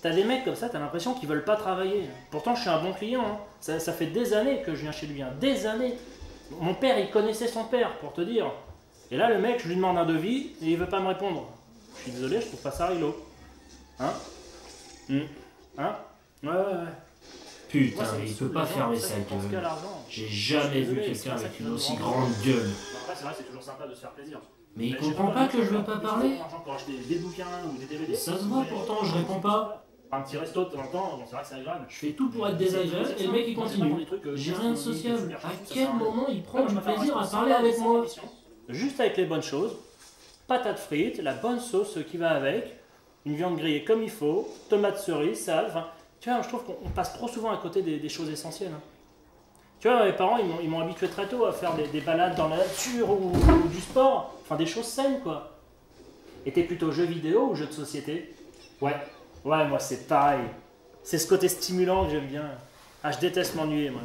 T'as des mecs comme ça, t'as l'impression qu'ils veulent pas travailler. Pourtant, je suis un bon client. Hein. Ça fait des années que je viens chez lui. Hein. Des années. Mon père, il connaissait son père, pour te dire. Et là, le mec, je lui demande un devis et il veut pas me répondre. Je suis désolé, je trouve pas ça rigolo. Hein? Hein? Ouais. Putain, mais il peut pas fermer sa gueule. J'ai jamais vu quelqu'un avec une aussi grande gueule. Après, c'est vrai, c'est toujours sympa de se faire plaisir. Mais il comprend pas que je veux pas parler. Pour acheter des bouquins ou des DVD. Ça se voit pourtant, je réponds pas. Un petit resto de temps en temps, bon, c'est vrai que c'est agréable. Je fais tout pour être désagréable et le mec il continue. J'ai rien de sociable. À quel moment il prend du plaisir à parler avec moi? Juste avec les bonnes choses. Patates frites, la bonne sauce qui va avec, une viande grillée comme il faut, tomates cerises, salade. Enfin, tu vois, je trouve qu'on passe trop souvent à côté des choses essentielles. Hein. Tu vois, mes parents, ils m'ont habitué très tôt à faire des balades dans la nature ou du sport. Enfin, des choses saines, quoi. Et t'es plutôt jeux vidéo ou jeux de société? Ouais, moi c'est pareil. C'est ce côté stimulant que j'aime bien. Ah, je déteste m'ennuyer, moi.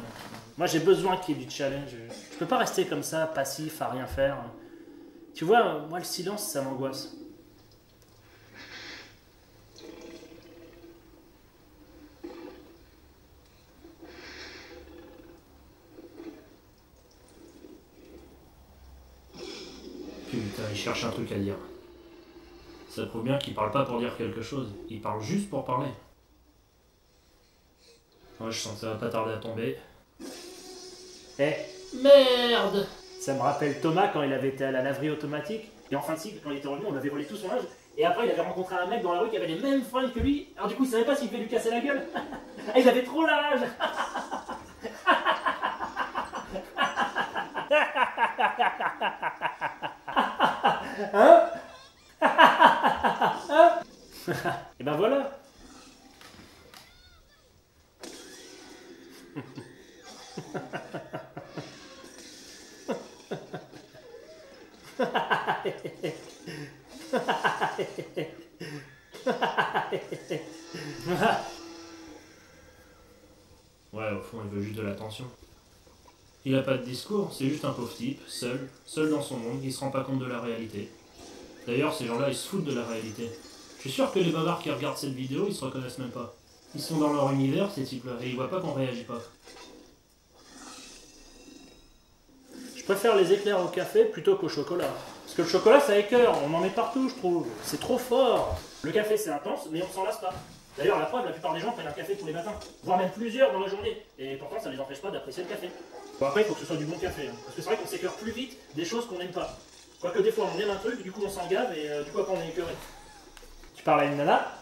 Moi, j'ai besoin qu'il y ait du challenge. Je peux pas rester comme ça, passif, à rien faire. Tu vois, moi, le silence, ça m'angoisse. Putain, il cherche un truc à dire. Ça prouve bien qu'il parle pas pour dire quelque chose. Il parle juste pour parler. Moi, je sens que ça va pas tarder à tomber. Eh, merde! Ça me rappelle Thomas quand il avait été à la laverie automatique. Et en fin de cycle, quand il était revenu, on avait volé tout son âge. Et après, il avait rencontré un mec dans la rue qui avait les mêmes fringues que lui. Alors du coup, il savait pas s'il devait lui casser la gueule. Et il avait trop l'âge. Hein? Et ben voilà. Ouais, au fond, il veut juste de l'attention. Il a pas de discours, c'est juste un pauvre type, seul dans son monde, il se rend pas compte de la réalité. D'ailleurs, ces gens-là, ils se foutent de la réalité. Je suis sûr que les bavards qui regardent cette vidéo, ils se reconnaissent même pas. Ils sont dans leur univers, ces types-là, et ils voient pas qu'on réagit pas. Je préfère les éclairs au café plutôt qu'au chocolat. Parce que le chocolat, ça écœure, on en met partout, je trouve. C'est trop fort. Le café, c'est intense, mais on s'en lasse pas. D'ailleurs, la preuve, la plupart des gens prennent un café tous les matins, voire même plusieurs dans la journée. Et pourtant, ça ne les empêche pas d'apprécier le café. Bon, après, il faut que ce soit du bon café. Hein. Parce que c'est vrai qu'on s'écœure plus vite des choses qu'on n'aime pas. Quoique des fois, on aime un truc, du coup, on s'en gave et du coup, après, on est écœuré. Tu parles à une nana?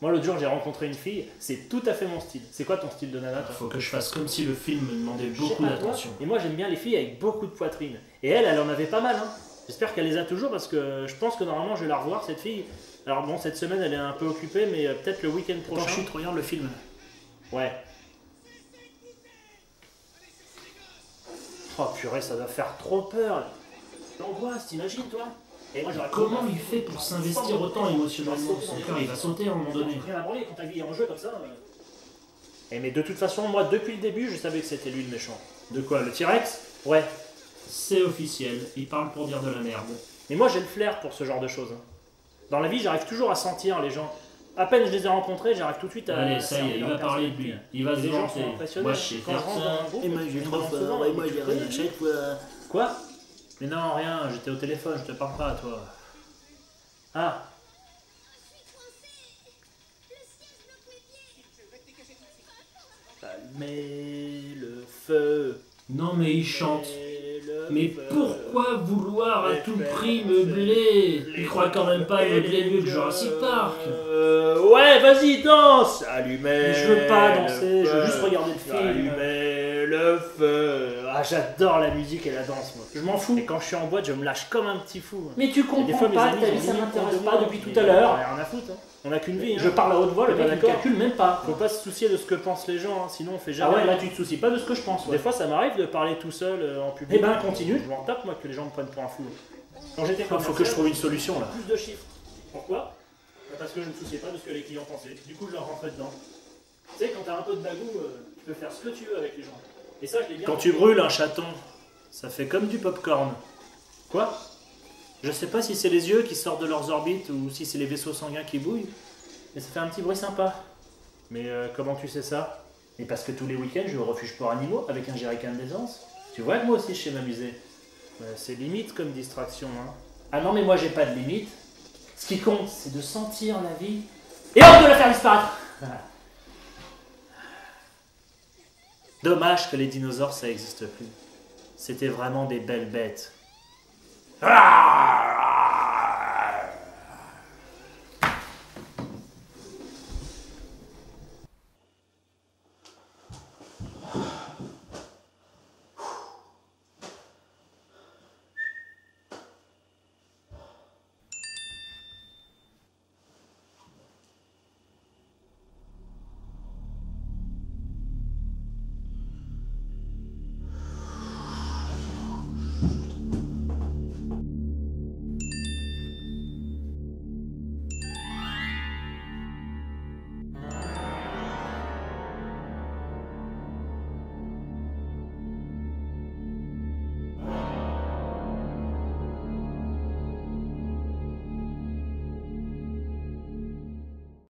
Moi, l'autre jour, j'ai rencontré une fille, c'est tout à fait mon style. C'est quoi ton style de nana, toi? Faut que je fasse comme si le film me demandait beaucoup d'attention. Et moi, j'aime bien les filles avec beaucoup de poitrine. Et elle en avait pas mal, hein. J'espère qu'elle les a toujours parce que je pense que normalement, je vais la revoir, cette fille. Alors bon, cette semaine, elle est un peu occupée, mais peut-être le week-end prochain. Chut, regarde le film. Ouais. Oh purée, ça doit faire trop peur. L'angoisse, t'imagines, toi? Et moi, comment il fait pour s'investir autant émotionnellement? Son cœur, il va sauter à un moment donné. Rien à branler quand ta vie est en jeu comme ça. Et mais de toute façon, moi, depuis le début, je savais que c'était lui le méchant. De quoi? Le T-Rex? Ouais. C'est officiel, il parle pour dire de la merde. Mais moi, j'ai le flair pour ce genre de choses. Dans la vie, j'arrive toujours à sentir les gens. À peine je les ai rencontrés, j'arrive tout de suite à... Allez, ça y est, il va parler de lui. Il va se vanter. Moi, je sais faire ça. Et moi, je trouve souvent, et moi, j'ai rien à chaque fois. Quoi? Mais non, rien, j'étais au téléphone, je te parle pas à toi. Ah. Allumer le feu. Non, mais il chante. Mais pourquoi vouloir à tout prix meubler? Il croit quand même pas meubler mieux que Jurassic Park. Ouais, vas-y, danse. Allumer. Mais je veux pas danser, je veux juste regarder le film. Allumer le feu. Ah, j'adore la musique et la danse, moi. Je m'en fous. Et quand je suis en boîte, je me lâche comme un petit fou. Mais tu comprends pas que ta vie, ça m'intéresse pas depuis tout à l'heure. Rien à foutre, hein. On n'a qu'une vie. Hein. Je parle à haute voix, le mec, il calcule même pas. Faut pas se soucier de ce que pensent les gens, hein, sinon on fait jamais. Ah ouais, là tu te soucies pas de ce que je pense. Des fois, ça m'arrive de parler tout seul en public. Eh ben, continue. Je m'en tape, moi, que les gens me prennent pour un fou. Quand j'étais faut que je trouve une solution là. Plus de chiffres. Pourquoi? Parce que je ne me souciais pas de ce que les clients pensaient. Du coup, je leur rentrais dedans. Tu sais, quand t'as un peu de bagou, tu peux faire ce que tu veux avec les gens. Et ça, je l'ai bien. Quand tu brûles un chaton, ça fait comme du popcorn. Quoi? Je sais pas si c'est les yeux qui sortent de leurs orbites ou si c'est les vaisseaux sanguins qui bouillent, Mais ça fait un petit bruit sympa. Mais comment tu sais ça? Et parce que tous les week-ends, je vais au refuge pour animaux avec un jerrycan d'aisance. Tu vois que moi aussi, je sais m'amuser. C'est limite comme distraction, hein. Ah non, mais moi, j'ai pas de limite. Ce qui compte, c'est de sentir la vie et hop de la faire disparaître. Dommage que les dinosaures, ça existe plus. C'était vraiment des belles bêtes. Ah